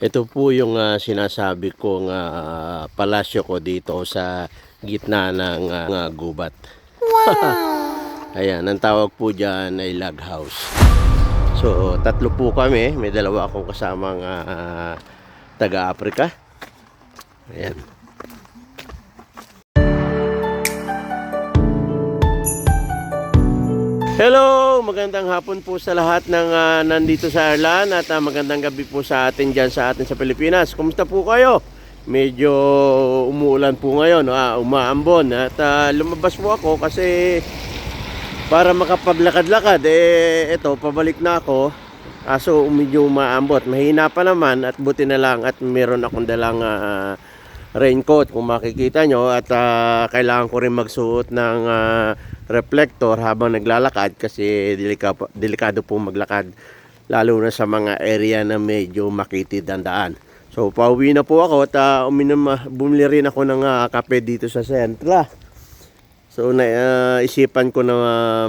Ito po yung sinasabi kong palasyo ko dito sa gitna ng gubat. Ayan, ang tawag po dyan ay log house. So, tatlo po kami. May dalawa akong kasamang taga-Africa. Ayan. Hello! Magandang hapon po sa lahat ng nandito sa Ireland at magandang gabi po sa atin dyan sa Pilipinas. Kumusta po kayo? Medyo umuulan po ngayon, umaambon at lumabas po ako kasi para makapaglakad-lakad. Ito, pabalik na ako. Kaso medyo umaambot. Mahina pa naman at buti na lang at meron akong dalang raincoat kung makikita nyo at kailangan ko rin magsuot ng reflector habang naglalakad kasi delikado po maglakad lalo na sa mga area na medyo makitid ang daan. So pauwi na po ako at bumili rin ako ng kape dito sa Sentra. So naisipan ko na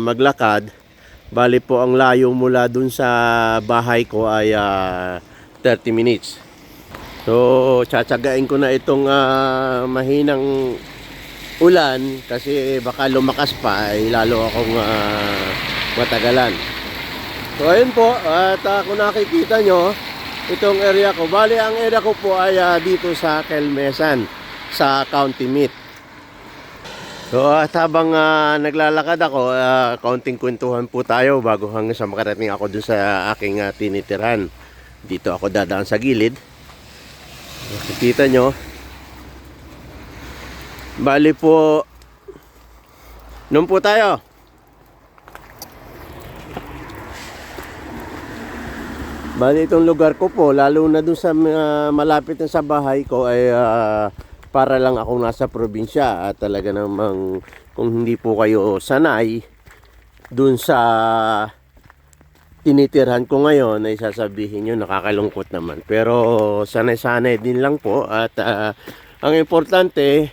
maglakad. Bali po ang layo mula dun sa bahay ko ay 30 minutes. So tsatsagain ko na itong mahinang ulan kasi baka lumakas pa ay lalo akong matagalan. So ayun po, at kung nakikita nyo itong area ko, bali ang area ko po ay dito sa Kelmesan sa County Meath. So at habang naglalakad ako, kaunting kwentuhan po tayo bago hanggang sa makarating ako dun sa aking tinitirhan. Dito ako dadaan sa gilid. Nakikita nyo, bali po noon po tayo. Bali itong lugar ko po, lalo na dun sa malapit na sa bahay ko ay para lang ako nasa probinsya at talaga namang kung hindi po kayo sanay dun sa tinitirhan ko ngayon ay sasabihin nyo nakakalungkot naman, pero sanay-sanay din lang po at ang importante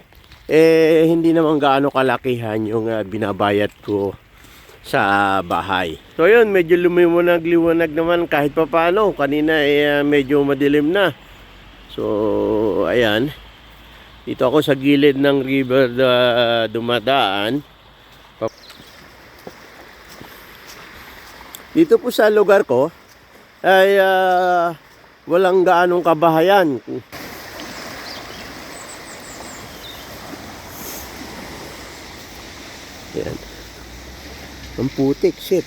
hindi naman gaano kalakihan yung binabayad ko sa bahay. So yun, medyo lumiwanag-liwanag naman kahit pa paano. Kanina medyo madilim na. So ayan, dito ako sa gilid ng river dumadaan. Dito po sa lugar ko ay walang gaanong kabahayan. Yan. Ang putik, shit.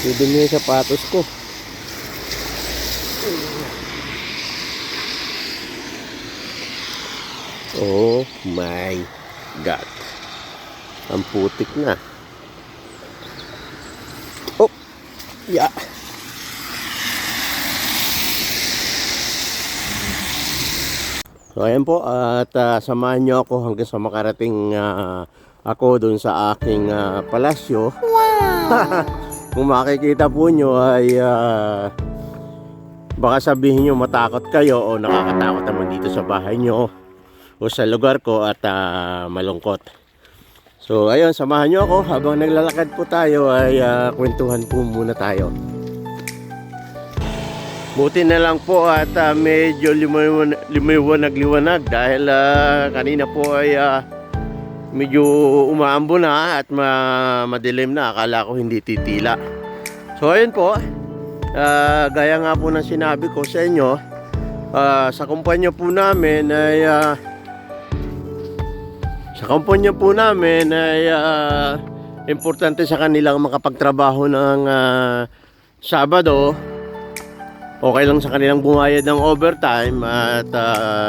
Dudumi yung sapatos ko. Oh my God. Ang putik na. Oh, yeah. So ayan po, at samahan nyo ako hanggang sa makarating ako dun sa aking palasyo. Wow! Kung makikita po nyo ay baka sabihin nyo matakot kayo o nakakatakot naman dito sa bahay nyo o sa lugar ko at malungkot. So ayun, samahan nyo ako habang naglalakad po tayo ay kwentuhan po muna tayo. Buti na lang po at medyo liwanag dahil kanina po ay medyo umaambo na at madilim na. Akala ko hindi titila. So ayun po, gaya nga po ng sinabi ko sa inyo, sa kumpanya po namin ay importante sa kanilang makapagtrabaho ng Sabado. Okay lang sa kanilang bumayad ng overtime at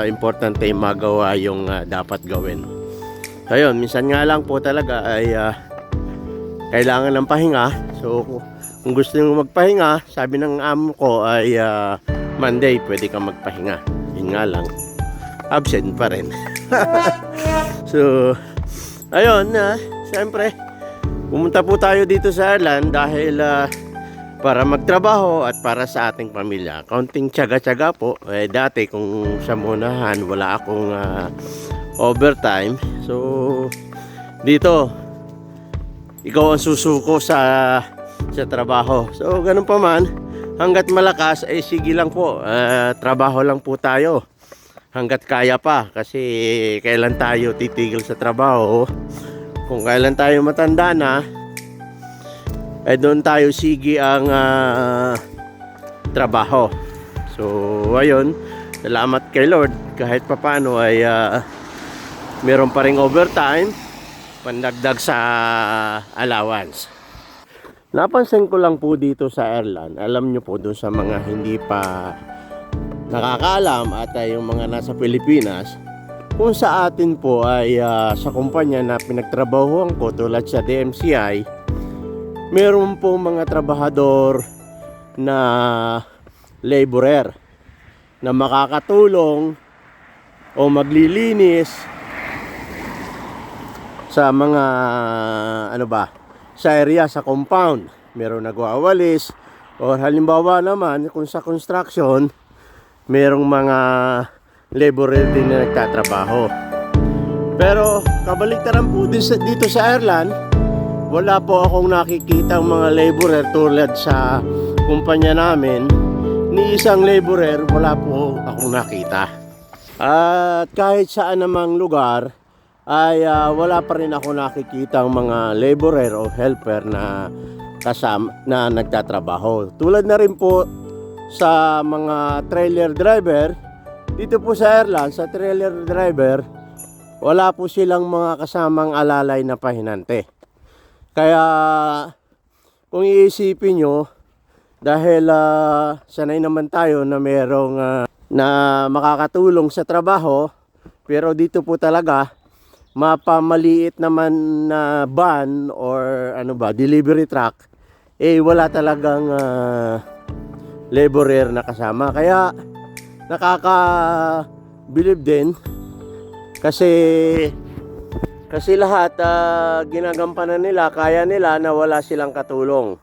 importante magawa yung dapat gawin. So yun, minsan nga lang po talaga ay kailangan ng pahinga. So kung gusto nyo magpahinga, sabi ng amo ko ay Monday pwede kang magpahinga. Yun nga lang, absent pa rin. So ayun, siyempre pumunta po tayo dito sa Ireland dahil para magtrabaho at para sa ating pamilya. Kaunting tiyaga-tiyaga po. Dati kung sa munahan wala akong overtime. So dito ikaw ang susuko sa trabaho. So ganun pa man, hanggat malakas ay sige lang po, trabaho lang po tayo hanggat kaya pa, kasi kailan tayo titigil sa trabaho. Kung kailan tayo matanda na, ay doon tayo sige ang trabaho. So ayun, salamat kay Lord, kahit papano ay meron pa ring overtime, pandagdag sa allowance. Napansin ko lang po dito sa Ireland, alam nyo po doon sa mga hindi pa nakakaalam at yung mga nasa Pilipinas, kung sa atin po ay sa kumpanya na pinagtrabahuan ko tulad sa DMCI, meron po mga trabahador na laborer na makakatulong o maglilinis sa mga sa area, sa compound. Meron nagwawalis, o halimbawa naman kung sa construction, merong mga laborer din na nagtatrabaho. Pero kabaliktaran po din dito sa Ireland, wala po akong nakikita mga laborer tulad sa kumpanya namin. Ni isang laborer wala po akong nakita. At kahit saan namang lugar ay wala pa rin ako nakikita ang mga laborer o helper na kasama na nagtatrabaho. Tulad na rin po sa mga trailer driver dito po sa Ireland, sa trailer driver wala po silang mga kasamang alalay na pahinante. Kaya kung iisipin nyo, dahil sanay naman tayo na merong na makakatulong sa trabaho, pero dito po talaga mapamaliit naman na van or delivery truck, wala talagang laborer na kasama. Kaya nakaka-believe din kasi lahat ginagampanan nila, kaya nila na wala silang katulong.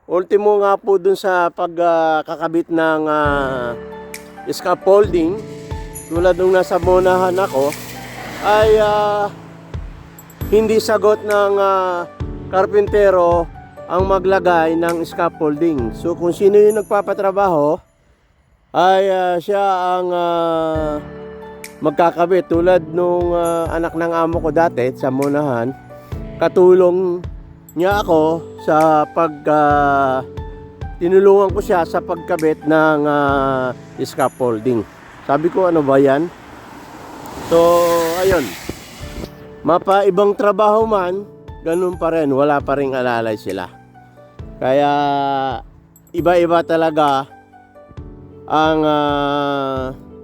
Ultimo nga po dun sa pagkakabit ng scaffolding, tulad nung nasa Monahan ako, ay hindi sagot ng karpintero ang maglagay ng scaffolding. So kung sino yung nagpapatrabaho ay siya ang magkakabit. Tulad nung anak ng amo ko dati sa Monahan, katulong niya ako sa tinulungan ko siya sa pagkabit ng scaffolding. Sabi ko, ano ba yan? So ayun, mapa ibang trabaho man, ganun pa rin, wala pa ring alalay sila. Kaya iba-iba talaga ang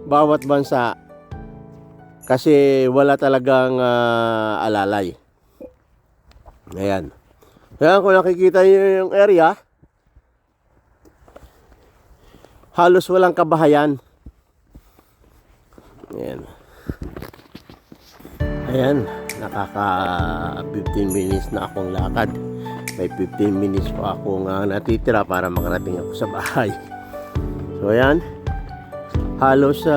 bawat bansa, kasi wala talagang alalay. Ayan. Kaya kung nakikita nyo yung area, halos walang kabahayan. Ayan. Ayan, nakaka 15 minutes na akong lakad. May 15 minutes pa akong natitira para makarating ako sa bahay. So ayan, halos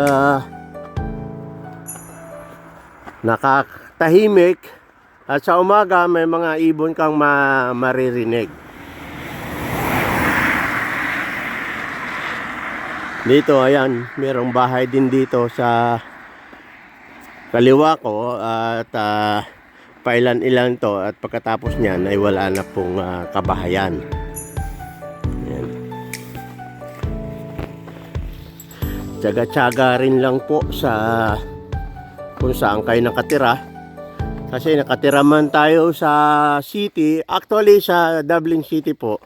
nakatahimik, at sa umaga may mga ibon kang maririnig. Dito, ayan, merong bahay din dito sa kaliwa ko, at pailan-ilan to, at pagkatapos niyan ay wala na pong kabahayan. Ayan. Tsaga-tsaga rin lang po sa kung saan kayo nakatira, kasi nakatira man tayo sa city. Actually sa Dublin City po,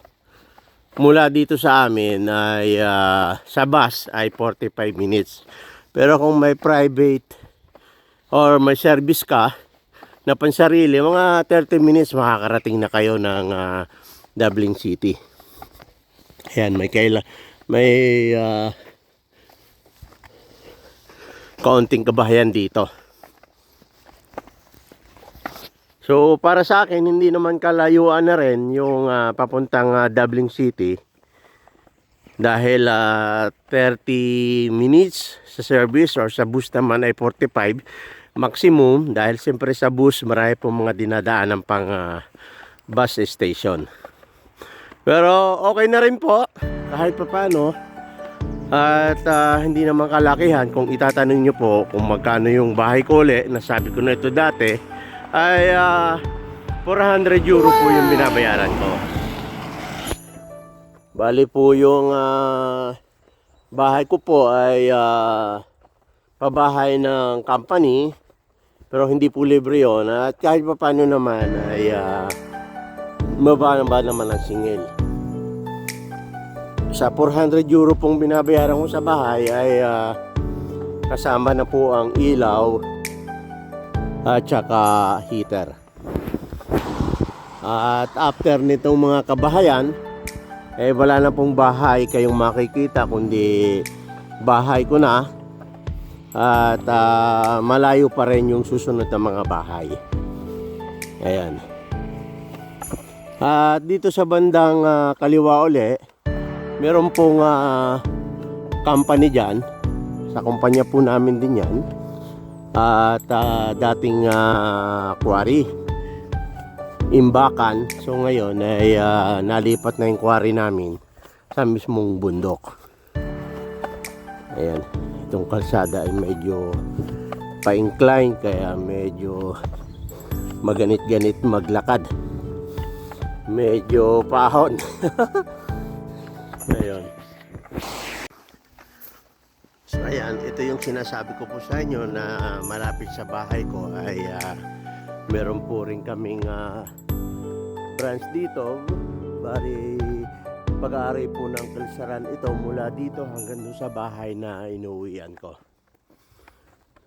mula dito sa amin ay sa bus ay 45 minutes. Pero kung may private or may service ka na pansarili, mga 30 minutes makakarating na kayo ng Dublin City. Ayan, may kaunting kabahayan dito. So para sa akin, hindi naman kalayuan na rin yung papuntang Dublin City, dahil 30 minutes sa service, or sa bus naman ay 45 maximum, dahil siyempre sa bus marami pong mga dinadaanan pang bus station. Pero okay na rin po, kahit papaano at hindi naman kalakihan. Kung itatanong nyo po kung magkano yung bahay ko ulit, nasabi ko na ito dati, ay 400 euro po yung binabayaran ko. Bali po yung bahay ko po ay pabahay ng company, pero hindi po libre yun. At kahit pa paano naman ay mababa naman ang singil. Sa 400 euro pong binabayaran ko sa bahay ay kasama na po ang ilaw at saka heater. At after nitong mga kabahayan, wala na pong bahay kayong makikita, kundi bahay ko na. At malayo pa rin yung susunod na mga bahay. Ayan. At dito sa bandang kaliwa uli, meron pong company dyan. Sa kumpanya po namin din yan. At dating quarry, imbakan. So ngayon ay nalipat na yung quarry namin sa mismong bundok. Ayan. Itong kalsada ay medyo pa-incline, kaya medyo maganit-ganit maglakad. Medyo pahon. Ayun. So ayan, ito yung sinasabi ko po sa inyo na malapit sa bahay ko ay meron po rin kaming branch dito. Bari pag-aaray po ng kalsaran ito mula dito hanggang doon sa bahay na inuwian ko.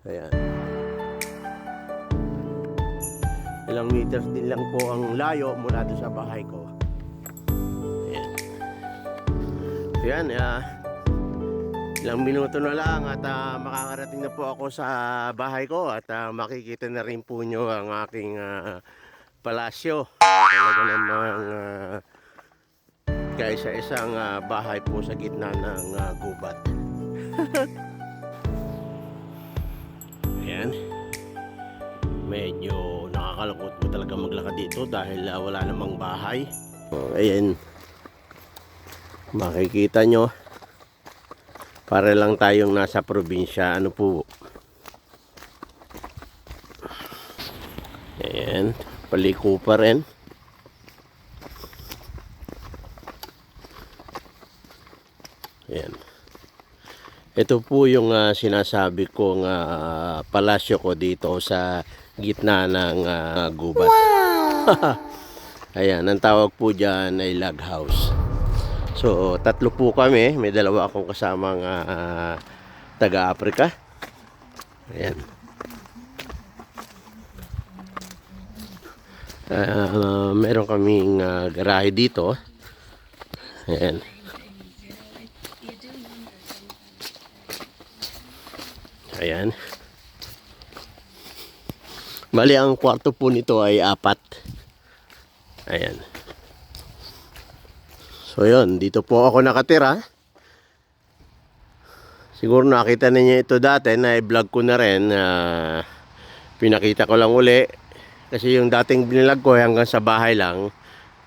Ayan. Ilang meters din lang po ang layo mula doon sa bahay ko. Ayan. Ayan, ilang minuto na lang at makakarating na po ako sa bahay ko at makikita na rin po nyo ang aking palasyo. Talaga namang kaisa-isang bahay po sa gitna ng gubat. Ayan. Medyo nakakalungkot po talaga maglakad dito dahil wala namang bahay. Ayan. Makikita nyo. Para lang tayong nasa probinsya. Ano po. Ayan. Paliko pa rin. Ayan. Ito po yung sinasabi kong palasyo ko dito sa gitna ng gubat. Wow! Ayan, ang tawag po dyan ay log house. So, tatlo po kami. May dalawa akong kasamang taga-Africa. Ayan. Meron kaming garahe dito. Ayan. Ayan. Bali, ang kwarto po nito ay 4. Ayan. So, yun. Dito po ako nakatira. Siguro nakita ninyo ito dati. Na-vlog ko na rin. Pinakita ko lang uli. Kasi yung dating binilag ko hanggang sa bahay lang.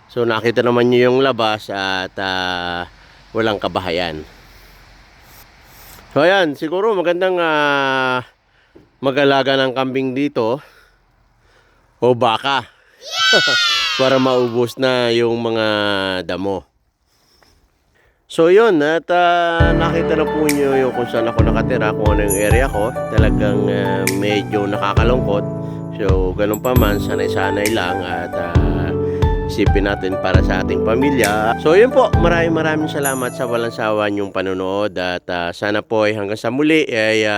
So, nakita naman nyo yung labas at walang kabahayan. So ayan, siguro magandang mag-alaga ng kambing dito o baka para maubos na yung mga damo. So yun, at nakita na po nyo yung kung saan ako nakatira, kung ano yung area ko. Talagang medyo nakakalungkot. So ganun pa man, sanay-sanay lang at isipin natin para sa ating pamilya. So yun po, maraming salamat sa walang sawa niyong panonood at sana po ay hanggang sa muli ay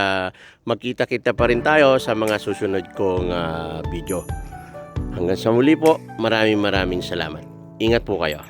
magkita-kita pa rin tayo sa mga susunod kong video. Hanggang sa muli po, maraming salamat. Ingat po kayo.